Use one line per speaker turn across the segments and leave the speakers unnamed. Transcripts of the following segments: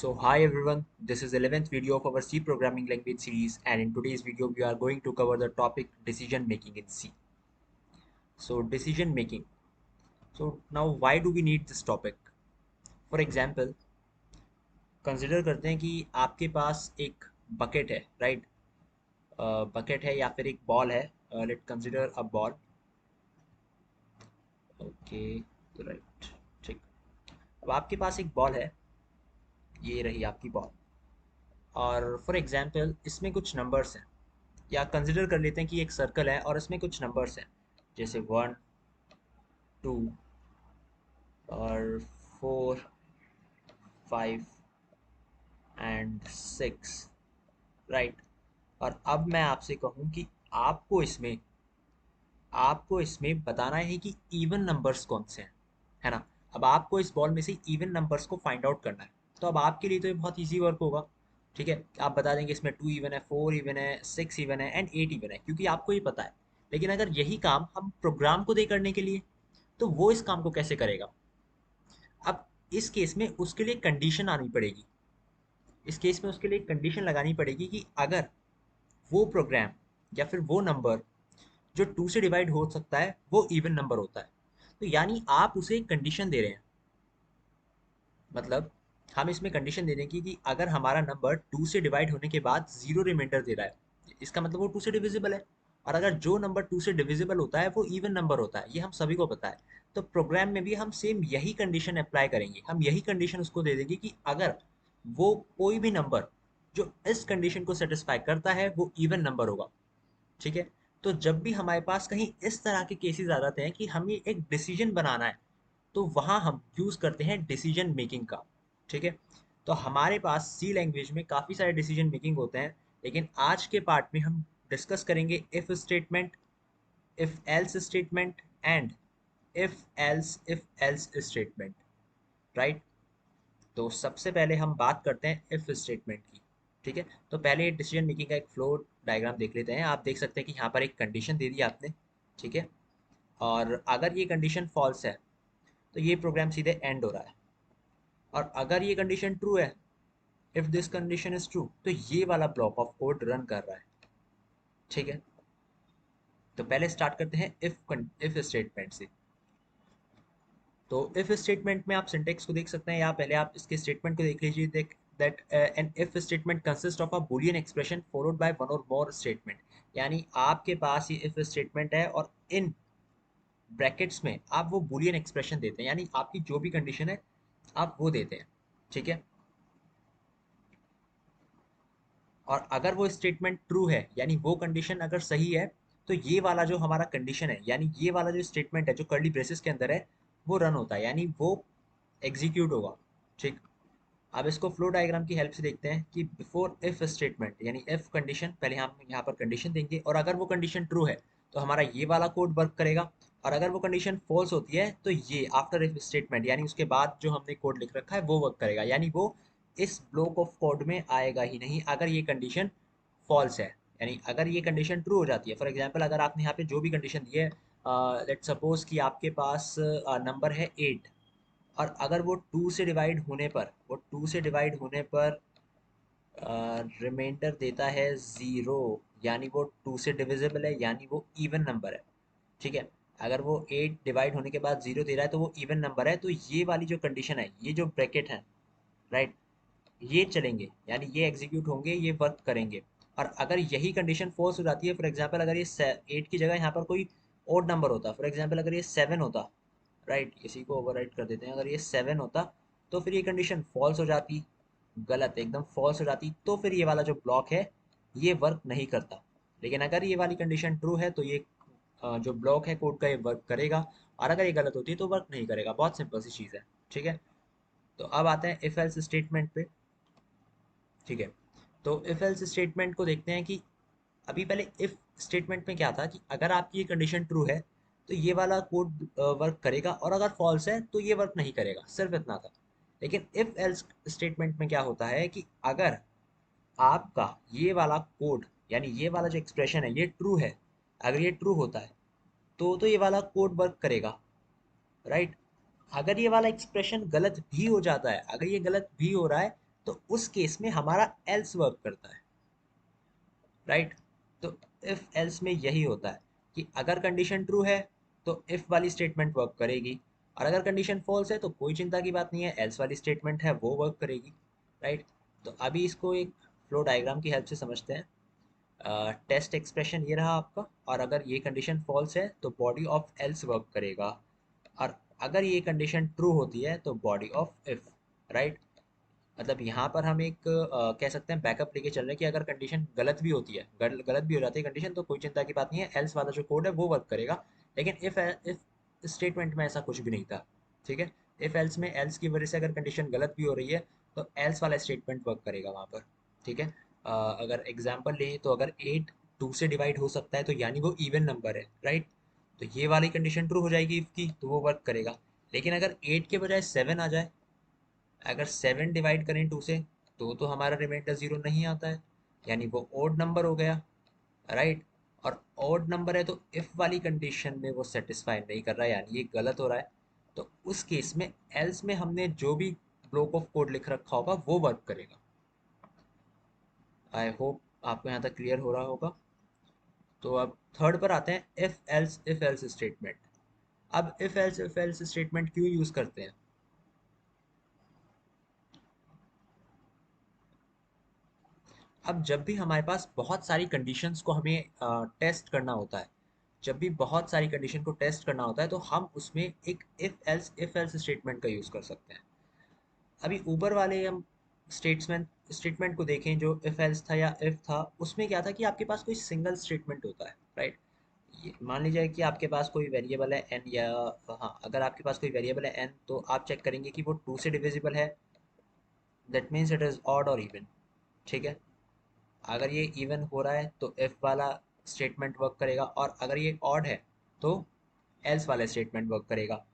So hi everyone, this is 11th video of our C programming language series, and in today's video we are going to cover the topic decision making in C. So decision making. So now why do we need this topic? For example, consider करते हैं कि आपके पास एक bucket है, right? Bucket है या फिर एक बॉल है. Late consider a ball. Okay, right, ठीक. अब आपके पास एक बॉल है, ये रही आपकी बॉल. और फॉर एग्जांपल इसमें कुछ नंबर्स हैं, या कंसिडर कर लेते हैं कि एक सर्कल है और इसमें कुछ नंबर्स हैं, जैसे 1, 2 और 4, 5 एंड 6, राइट. और अब मैं आपसे कहूँ कि आपको इसमें बताना है कि इवन नंबर्स कौन से हैं, है ना. अब आपको इस बॉल में से इवन नंबर्स को फाइंड आउट करना है. तो अब आपके लिए तो ये बहुत इजी वर्क होगा. ठीक है, आप बता देंगे इसमें 2 इवन है, 4 इवन है, 6 इवन है एंड 8 इवन है, क्योंकि आपको ये पता है. लेकिन अगर यही काम हम प्रोग्राम को दे करने के लिए, तो वो इस काम को कैसे करेगा? अब इस केस में उसके लिए कंडीशन आनी पड़ेगी. इस केस में उसके लिए कंडीशन लगानी पड़ेगी कि अगर वो प्रोग्राम या फिर वो नंबर जो 2 से डिवाइड हो सकता है वो इवन नंबर होता है. तो यानी आप उसे कंडीशन दे रहे हैं. मतलब हम इसमें कंडीशन दे देंगे कि अगर हमारा नंबर 2 से डिवाइड होने के बाद जीरो रिमाइंडर दे रहा है, इसका मतलब वो 2 से डिविजिबल है. और अगर जो नंबर 2 से डिविजिबल होता है वो इवन नंबर होता है, ये हम सभी को पता है. तो प्रोग्राम में भी हम सेम यही कंडीशन अप्लाई करेंगे. हम यही कंडीशन उसको दे देंगे कि अगर वो कोई भी नंबर जो इस कंडीशन को सेटिस्फाई करता है वो इवन नंबर होगा. ठीक है. तो जब भी हमारे पास कहीं इस तरह के केसेस आ जाते हैं कि हमें एक डिसीजन बनाना है, तो वहां हम यूज करते हैं डिसीजन मेकिंग का. ठीक है. तो हमारे पास सी लैंग्वेज में काफी सारे डिसीजन मेकिंग होते हैं, लेकिन आज के पार्ट में हम डिस्कस करेंगे if statement, if else statement and if else statement, right. तो सबसे पहले हम बात करते हैं इफ स्टेटमेंट की. ठीक है. तो पहले डिसीजन मेकिंग का एक फ्लो डायग्राम देख लेते हैं. आप देख सकते हैं कि यहाँ पर एक कंडीशन दे दी आपने. ठीक है. और अगर ये कंडीशन फॉल्स है तो ये प्रोग्राम सीधे एंड हो रहा है. और अगर ये कंडीशन ट्रू है, if this condition is true, तो ये वाला ब्लॉक ऑफ कोड रन कर रहा है. ठीक है. तो पहले स्टार्ट करते हैं इफ स्टेटमेंट से. तो इफ स्टेटमेंट में आप सिंटेक्स को देख सकते हैं, या पहले आप इसके स्टेटमेंट को देख लीजिए. देख that an if statement consist of a Boolean expression followed by one or more statement. यानी आपके पास ये इफ स्टेटमेंट है और इन ब्रैकेट्स में आप वो बूलियन एक्सप्रेशन देते हैं, यानी आपकी जो भी कंडीशन है आप वो देते हैं. ठीक है. और अगर वो स्टेटमेंट ट्रू है, यानी वो कंडीशन अगर सही है, तो ये वाला जो हमारा कंडीशन है, यानी ये वाला जो स्टेटमेंट है जो कर्ली ब्रेसेस के अंदर है, वो रन होता है, यानी वो एग्जीक्यूट होगा. ठीक. अब इसको फ्लो डायग्राम की हेल्प से देखते हैं कि बिफोर इफ स्टेटमेंट, यानी इफ कंडीशन, पहले हम यहाँ पर कंडीशन देंगे और अगर वो कंडीशन ट्रू है तो हमारा ये वाला कोड वर्क करेगा. और अगर वो कंडीशन फॉल्स होती है तो ये आफ्टर इफ स्टेटमेंट, यानी उसके बाद जो हमने कोड लिख रखा है वो वर्क करेगा. यानी वो इस ब्लॉक ऑफ कोड में आएगा ही नहीं अगर ये कंडीशन फॉल्स है. यानी अगर ये कंडीशन ट्रू हो जाती है, फॉर एग्जाम्पल अगर आपने यहाँ पे जो भी कंडीशन दी है, लेट सपोज कि आपके पास नंबर है 8, और अगर वो 2 से डिवाइड होने पर, रिमाइंडर देता है 0, यानी वो 2 से डिविजिबल है, यानी वो इवन नंबर है. ठीक है. अगर वो 8 डिवाइड होने के बाद 0 दे रहा है तो वो इवन नंबर है. तो ये वाली जो कंडीशन है, ये जो ब्रैकेट है, राइट, ये चलेंगे, यानी ये एग्जीक्यूट होंगे, ये वर्क करेंगे. और अगर यही कंडीशन फॉल्स हो जाती है, फॉर एग्जांपल अगर ये 8 की जगह यहाँ पर कोई और नंबर होता, फॉर एग्जांपल अगर ये 7 होता, राइट, इसी को ओवरराइट कर देते हैं, अगर ये 7 होता तो फिर ये कंडीशन फॉल्स हो जाती, गलत, एकदम फॉल्स हो जाती, तो फिर ये वाला जो ब्लॉक है ये वर्क नहीं करता. लेकिन अगर ये वाली कंडीशन ट्रू है तो ये जो ब्लॉक है कोड का ये वर्क करेगा. और अगर ये गलत होती है तो वर्क नहीं करेगा. बहुत सिंपल सी चीज़ है. ठीक है. तो अब आते हैं इफ एल्स स्टेटमेंट पे. ठीक है. तो इफ एल्स स्टेटमेंट को देखते हैं कि अभी पहले इफ स्टेटमेंट में क्या था कि अगर आपकी ये कंडीशन ट्रू है तो ये वाला कोड वर्क करेगा, और अगर फॉल्स है तो ये वर्क नहीं करेगा. सिर्फ इतना था. लेकिन इफ एल्स स्टेटमेंट में क्या होता है कि अगर आपका ये वाला कोड, यानी ये वाला जो एक्सप्रेशन है ये ट्रू है, अगर ये ट्रू होता है तो ये वाला कोड वर्क करेगा, राइट. अगर ये वाला एक्सप्रेशन गलत भी हो जाता है, अगर ये गलत भी हो रहा है, तो उस केस में हमारा एल्स वर्क करता है, राइट। तो इफ एल्स में यही होता है कि अगर कंडीशन ट्रू है तो इफ वाली स्टेटमेंट वर्क करेगी, और अगर कंडीशन फॉल्स है तो कोई चिंता की बात नहीं है, एल्स वाली स्टेटमेंट है वो वर्क करेगी, राइट। तो अभी इसको एक फ्लो डायग्राम की हेल्प से समझते हैं। टेस्ट एक्सप्रेशन ये रहा आपका, और अगर ये कंडीशन फॉल्स है तो बॉडी ऑफ एल्स वर्क करेगा, और अगर ये कंडीशन ट्रू होती है तो बॉडी ऑफ इफ, राइट। मतलब यहाँ पर हम एक कह सकते हैं बैकअप लेके चल रहे हैं कि अगर कंडीशन गलत भी होती है, गलत भी हो जाती है कंडीशन, तो कोई चिंता की बात नहीं है, एल्स वाला जो कोड है वो वर्क करेगा। लेकिन इफ स्टेटमेंट में ऐसा कुछ भी नहीं था, ठीक है। इफ एल्स में एल्स की वजह से अगर कंडीशन गलत भी हो रही है तो एल्स वाला स्टेटमेंट वर्क करेगा वहाँ पर, ठीक है। अगर एग्जाम्पल लें तो अगर 8 2 से डिवाइड हो सकता है तो यानी वो इवन नंबर है, राइट। तो ये वाली कंडीशन ट्रू हो जाएगी इफ की, तो वो वर्क करेगा। लेकिन अगर 8 के बजाय 7 आ जाए, अगर 7 डिवाइड करें 2 से, तो हमारा रिमाइंडर 0 नहीं आता है, यानी वो ओड नंबर हो गया, राइट। और ओड नंबर है तो इफ वाली कंडीशन में वो सेटिस्फाई नहीं कर रहा है, यानी ये गलत हो रहा है। तो उस केस में एल्स में हमने जो भी ब्लॉक ऑफ कोड लिख रखा होगा वो वर्क करेगा। आई होप आपको यहाँ तक क्लियर हो रहा होगा। तो अब थर्ड पर आते हैं, इफ एल्स स्टेटमेंट। अब इफ एल्स स्टेटमेंट क्यों यूज करते हैं? अब जब भी हमारे पास बहुत सारी कंडीशंस को हमें टेस्ट करना होता है, जब भी बहुत सारी कंडीशन को टेस्ट करना होता है तो हम उसमें एक इफ एल्स स्टेटमेंट का यूज़ कर सकते हैं। अभी ऊपर वाले हम स्टेटमेंट स्टेटमेंट को देखें, जो इफ एल्स था या इफ था, उसमें क्या था कि आपके पास कोई सिंगल स्टेटमेंट होता है, राइट। ये मान लीजिए कि आपके पास कोई वेरिएबल है एन, या हाँ, अगर आपके पास कोई वेरिएबल है एन तो आप चेक करेंगे कि वो 2 से डिविजिबल है, that means it is odd और इवन, ठीक है। अगर ये इवन हो रहा है तो इफ वाला स्टेटमेंट वर्क करेगा, और अगर ये ऑड है तो एल्स वाला स्टेटमेंट वर्क करेगा।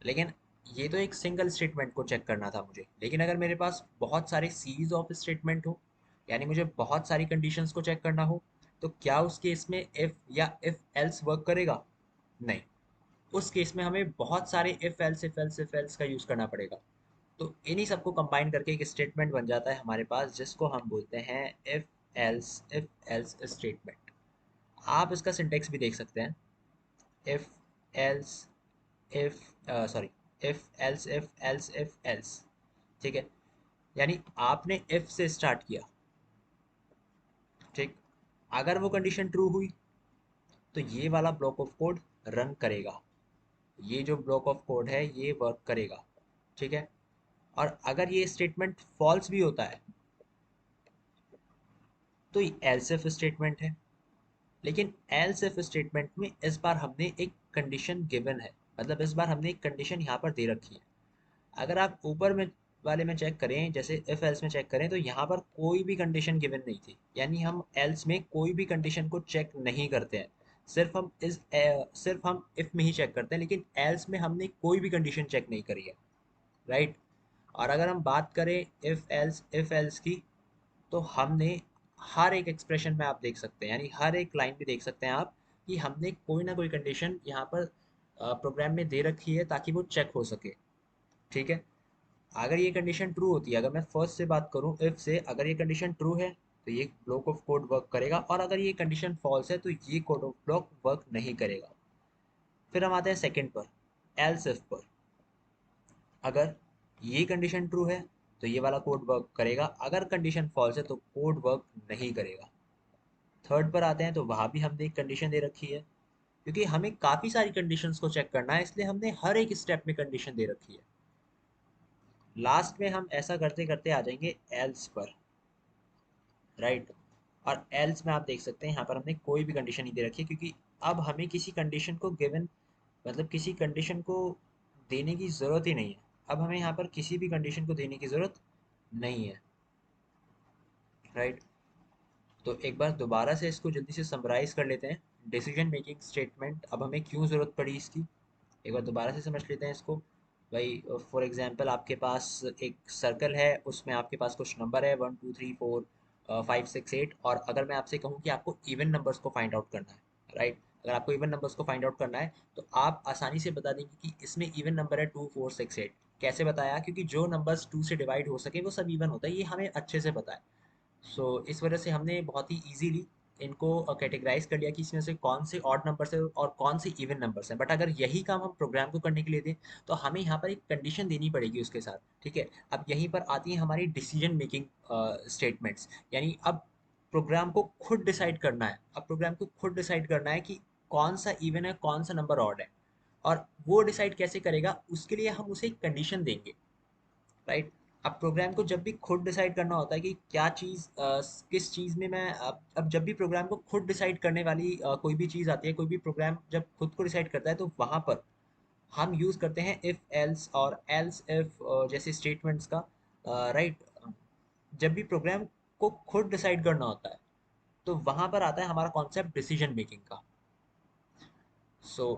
लेकिन ये तो एक सिंगल स्टेटमेंट को चेक करना था मुझे, लेकिन अगर मेरे पास बहुत सारे सीरीज ऑफ स्टेटमेंट हो, यानी मुझे बहुत सारी कंडीशंस को चेक करना हो, तो क्या उस केस में इफ या इफ एल्स वर्क करेगा? नहीं। उस केस में हमें बहुत सारे इफ एल्स का यूज करना पड़ेगा। तो इन्हीं सबको कंबाइन करके एक स्टेटमेंट बन जाता है हमारे पास, जिसको हम बोलते हैं इफ एल्स स्टेटमेंट। आप इसका सिंटेक्स भी देख सकते हैं, if else if sorry if else, ठीक है। यानी आपने इफ से स्टार्ट किया, ठीक। अगर वो कंडीशन ट्रू हुई तो ये वाला ब्लॉक ऑफ कोड रन करेगा, ये जो ब्लॉक ऑफ कोड है ये वर्क करेगा, ठीक है। और अगर ये स्टेटमेंट फॉल्स भी होता है तो एल्स इफ स्टेटमेंट है। लेकिन एल्स इफ स्टेटमेंट में इस बार हमने एक कंडीशन गिवन है, मतलब इस बार हमने एक कंडीशन यहाँ पर दे रखी है। अगर आप ऊपर में वाले में चेक करें, जैसे इफ एल्स में चेक करें, तो यहाँ पर कोई भी कंडीशन गिवन नहीं थी, यानी हम एल्स में कोई भी कंडीशन को चेक नहीं करते हैं। सिर्फ हम इफ में ही चेक करते हैं, लेकिन एल्स में हमने कोई भी कंडीशन चेक नहीं करी है, राइट। और अगर हम बात करें इफ एल्स की, तो हमने हर एक एक्सप्रेशन में आप देख सकते हैं, यानी हर एक लाइन में देख सकते हैं आप, कि हमने कोई ना कोई कंडीशन यहाँ पर प्रोग्राम में दे रखी है ताकि वो चेक हो सके, ठीक है। अगर ये कंडीशन ट्रू होती है, अगर मैं फर्स्ट से बात करूँ इफ से, अगर ये कंडीशन ट्रू है तो ये ब्लॉक ऑफ कोड वर्क करेगा, और अगर ये कंडीशन फॉल्स है तो ये कोड ऑफ ब्लॉक वर्क नहीं करेगा। फिर हम आते हैं सेकंड पर, एल्स इफ पर। अगर ये कंडीशन ट्रू है तो ये वाला कोड वर्क करेगा, अगर कंडीशन फॉल्स है तो कोड वर्क नहीं करेगा। थर्ड पर आते हैं तो वहाँ भी हमने एक कंडीशन दे रखी है, क्योंकि हमें काफ़ी सारी कंडीशंस को चेक करना है, इसलिए हमने हर एक स्टेप में कंडीशन दे रखी है। लास्ट में हम ऐसा करते करते आ जाएंगे एल्स पर, राइट। और एल्स में आप देख सकते हैं यहाँ पर हमने कोई भी कंडीशन नहीं दे रखी है, क्योंकि अब हमें किसी कंडीशन को गिवन, मतलब किसी कंडीशन को देने की ज़रूरत ही नहीं है। अब हमें यहाँ पर किसी भी कंडीशन को देने की ज़रूरत नहीं है, राइट। तो एक बार दोबारा से इसको जल्दी से समराइज कर लेते हैं, डिसीजन मेकिंग स्टेटमेंट अब हमें क्यों ज़रूरत पड़ी इसकी। एक बार दोबारा से समझ लेते हैं इसको। भाई फॉर एग्जांपल आपके पास एक सर्कल है, उसमें आपके पास कुछ नंबर है 1 2 3 4 5 6 8, और अगर मैं आपसे कहूँ कि आपको इवन नंबर्स को फाइंड आउट करना है, राइट। अगर आपको इवन नंबर्स को फाइंड आउट करना है तो आप आसानी से बता देंगे कि इसमें इवन नंबर है 2 4 6 8, कैसे बताया, क्योंकि जो नंबर्स 2 से डिवाइड हो सके वो सब इवन होता है, ये हमें अच्छे से पता है। सो इस वजह से हमने बहुत ही इजीली इनको कैटेगराइज कर लिया कि इसमें से कौन से ऑड नंबर्स है और कौन से इवन नंबर्स हैं। बट अगर यही काम हम प्रोग्राम को करने के लिए दें तो हमें यहाँ पर एक कंडीशन देनी पड़ेगी उसके साथ, ठीक है। अब यहीं पर आती है हमारी डिसीजन मेकिंग स्टेटमेंट्स, यानी अब प्रोग्राम को खुद डिसाइड करना है, अब प्रोग्राम को खुद डिसाइड करना है कि कौन सा इवन है कौन सा नंबर ऑड है। और वो डिसाइड कैसे करेगा, उसके लिए हम उसे एक कंडीशन देंगे, राइट। अब प्रोग्राम को जब भी खुद डिसाइड करना होता है कि क्या चीज़ किस चीज़ में मैं अब जब भी प्रोग्राम को खुद डिसाइड करने वाली कोई भी चीज़ आती है, कोई भी प्रोग्राम जब खुद को डिसाइड करता है तो वहाँ पर हम यूज़ करते हैं इफ़ एल्स और एल्स इफ जैसे स्टेटमेंट्स का, राइट। जब भी प्रोग्राम को खुद डिसाइड करना होता है तो वहाँ पर आता है हमारा कॉन्सेप्ट डिसीजन मेकिंग का।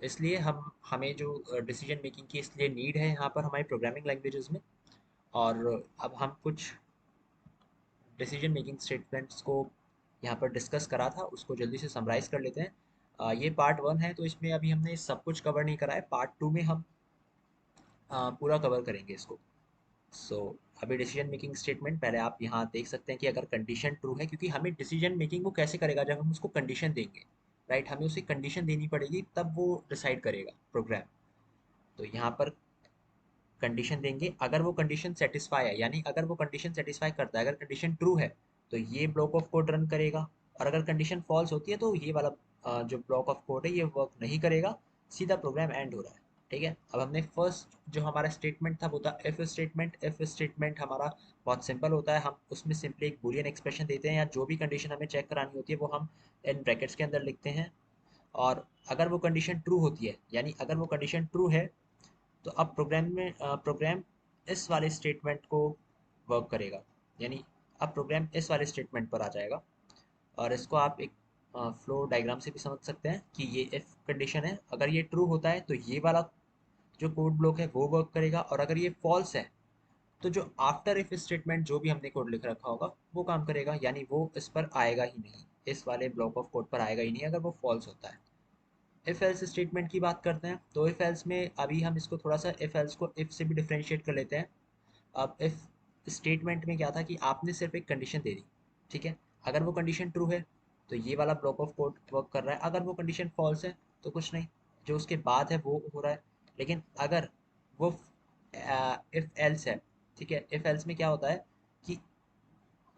इसलिए हम हमें जो डिसीजन मेकिंग की इसलिए नीड है यहाँ पर हमारी प्रोग्रामिंग लैंग्वेजेस में। और अब हम कुछ डिसीजन मेकिंग स्टेटमेंट्स को यहाँ पर डिस्कस करा था, उसको जल्दी से समराइज कर लेते हैं। ये पार्ट वन है तो इसमें अभी हमने सब कुछ कवर नहीं करा है, पार्ट टू में हम पूरा कवर करेंगे इसको। सो अभी डिसीजन मेकिंग स्टेटमेंट पहले आप यहाँ देख सकते हैं कि अगर कंडीशन ट्रू है, क्योंकि हमें डिसीजन मेकिंग वो कैसे करेगा जब हम उसको कंडीशन देंगे, राइट। हमें उसे कंडीशन देनी पड़ेगी तब वो डिसाइड करेगा प्रोग्राम। तो यहाँ पर कंडीशन देंगे, अगर वो कंडीशन सेटिस्फाई है, यानी अगर वो कंडीशन सेटिस्फाई करता है, अगर कंडीशन ट्रू है तो ये ब्लॉक ऑफ कोड रन करेगा। और अगर कंडीशन फॉल्स होती है तो ये वाला जो ब्लॉक ऑफ कोड है ये वर्क नहीं करेगा, सीधा प्रोग्राम एंड हो रहा है, ठीक है। अब हमने फर्स्ट जो हमारा स्टेटमेंट था वो था इफ स्टेटमेंट। इफ स्टेटमेंट हमारा बहुत सिंपल होता है, हम उसमें सिंपली एक बुलियन एक्सप्रेशन देते हैं या जो भी कंडीशन हमें चेक करानी होती है वो हम इन ब्रैकेट्स के अंदर लिखते हैं। और अगर वो कंडीशन ट्रू होती है, यानी अगर वो कंडीशन ट्रू है, तो अब प्रोग्राम इस वाले स्टेटमेंट को वर्क करेगा, यानी अब प्रोग्राम इस वाले स्टेटमेंट पर आ जाएगा। और इसको आप एक फ्लो डायग्राम से भी समझ सकते हैं कि ये इफ कंडीशन है, अगर ये ट्रू होता है तो ये वाला जो कोड ब्लॉक है वो वर्क करेगा, और अगर ये फॉल्स है तो जो आफ्टर इफ स्टेटमेंट जो भी हमने कोड लिख रखा होगा वो काम करेगा, यानी वो इस पर आएगा ही नहीं, इस वाले ब्लॉक ऑफ कोड पर आएगा ही नहीं अगर वो फॉल्स होता है। इफ एल्स स्टेटमेंट की बात करते हैं तो इफ एल्स में अभी हम इसको थोड़ा सा इफ एल्स को इफ से भी डिफ्रेंशिएट कर लेते हैं। अब इफ स्टेटमेंट में क्या था कि आपने सिर्फ एक कंडीशन दे दी, ठीक है। अगर वो कंडीशन ट्रू है तो ये वाला ब्लॉक ऑफ कोड वर्क कर रहा है, अगर वो कंडीशन फॉल्स है तो कुछ नहीं, जो उसके बाद है वो हो रहा है। लेकिन अगर वो इफ एल्स है, ठीक है, इफ एल्स में क्या होता है कि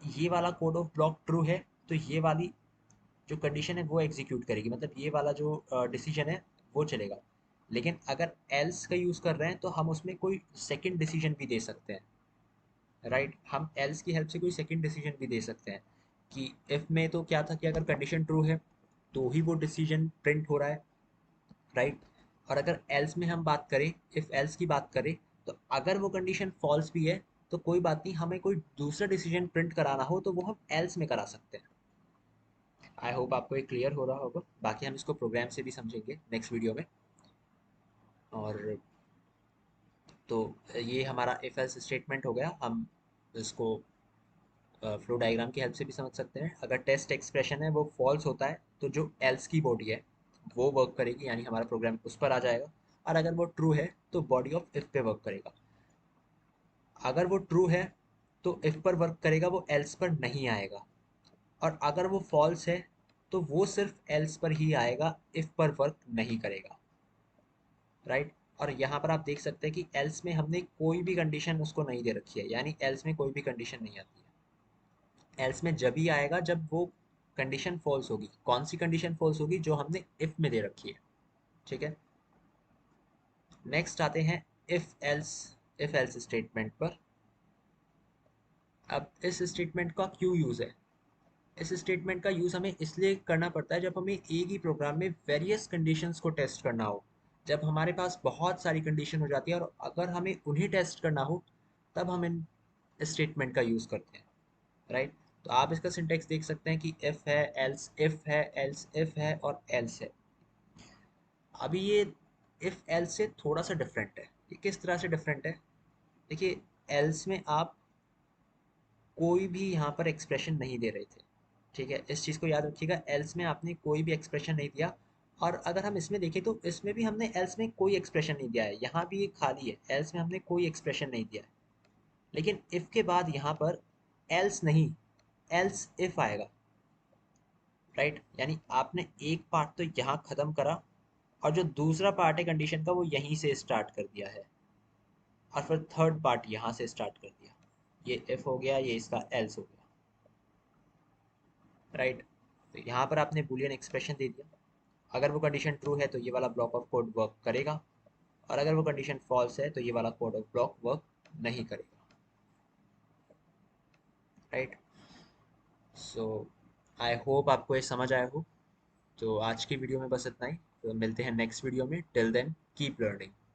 ये वाला कोड ऑफ ब्लॉक ट्रू है तो ये वाली जो कंडीशन है वो एग्जीक्यूट करेगी, मतलब ये वाला जो डिसीजन है वो चलेगा। लेकिन अगर एल्स का यूज़ कर रहे हैं तो हम उसमें कोई सेकंड डिसीजन भी दे सकते हैं, राइट। हम एल्स की हेल्प से कोई सेकंड डिसीजन भी दे सकते हैं कि इफ में तो क्या था कि अगर कंडीशन ट्रू है तो ही वो डिसीजन प्रिंट हो रहा है, राइट। और अगर एल्स में हम बात करें, इफ एल्स की बात करें, तो अगर वो कंडीशन फॉल्स भी है तो कोई बात नहीं, हमें कोई दूसरा डिसीजन प्रिंट कराना हो तो वो हम एल्स में करा सकते हैं। आई होप आपको ये क्लियर हो रहा होगा, बाकी हम इसको प्रोग्राम से भी समझेंगे नेक्स्ट वीडियो में। और तो ये हमारा इफ एल्स स्टेटमेंट हो गया, हम इसको फ्लो डायग्राम की हेल्प से भी समझ सकते हैं। अगर टेस्ट एक्सप्रेशन है वो फॉल्स होता है तो जो एल्स की बॉडी है वो वर्क करेगी, यानी हमारा प्रोग्राम उस पर आ जाएगा। और अगर वो ट्रू है तो बॉडी ऑफ इफ पे वर्क करेगा। अगर वो ट्रू है तो इफ पर वर्क करेगा, वो एल्स पर नहीं आएगा। और अगर वो फॉल्स है तो वो सिर्फ एल्स पर ही आएगा, इफ पर वर्क नहीं करेगा, राइट। और यहाँ पर आप देख सकते हैं कि एल्स में हमने कोई भी कंडीशन उसको नहीं दे रखी है, यानी एल्स में कोई भी कंडीशन नहीं आती है। एल्स में जब ही आएगा जब वो कंडीशन फॉल्स होगी। कौन सी कंडीशन फॉल्स होगी, जो हमने इफ में दे रखी है, ठीक है। नेक्स्ट आते हैं इफ एल्स स्टेटमेंट पर। अब इस स्टेटमेंट का क्यों यूज़ है, इस स्टेटमेंट का यूज़ हमें इसलिए करना पड़ता है जब हमें एक ही प्रोग्राम में वेरियस कंडीशंस को टेस्ट करना हो। जब हमारे पास बहुत सारी कंडीशन हो जाती है और अगर हमें उन्हें टेस्ट करना हो तब हम इन स्टेटमेंट का यूज़ करते हैं, राइट। तो आप इसका सिंटेक्स देख सकते हैं कि इफ है एल्स इफ है और एल्स है। अभी ये इफ एल्स से थोड़ा सा डिफरेंट है। ये किस तरह से डिफरेंट है, देखिए, एल्स में आप कोई भी यहाँ पर एक्सप्रेशन नहीं दे रहे थे, ठीक है। इस चीज़ को याद रखिएगा, एल्स में आपने कोई भी एक्सप्रेशन नहीं दिया, और अगर हम इसमें देखें तो इसमें भी हमने एल्स में कोई एक्सप्रेशन नहीं दिया है, यहाँ भी ये खाली है, एल्स में हमने कोई एक्सप्रेशन नहीं दिया है। लेकिन इफ के बाद यहाँ पर एल्स नहीं, एल्स इफ आएगा, राइट। यानी आपने एक पार्ट तो यहाँ खत्म करा, और जो दूसरा पार्ट है कंडीशन का वो यहीं से स्टार्ट कर दिया है, और फिर थर्ड पार्ट यहाँ से स्टार्ट कर दिया। ये इफ हो गया, ये इसका एल्स हो गया, राइट। तो यहाँ पर आपने बूलियन एक्सप्रेशन दे दिया। अगर वो कंडीशन ट्रू है तो ये वाला ब्लॉक ऑफ कोड वर्क करेगा, और अगर वो कंडीशन फॉल्स है तो ये वाला कोड ऑफ ब्लॉक वर्क नहीं करेगा, राइट। सो आई होप आपको ये समझ आया हो। तो आज की वीडियो में बस इतना ही, तो मिलते हैं नेक्स्ट वीडियो में। Till then keep learning.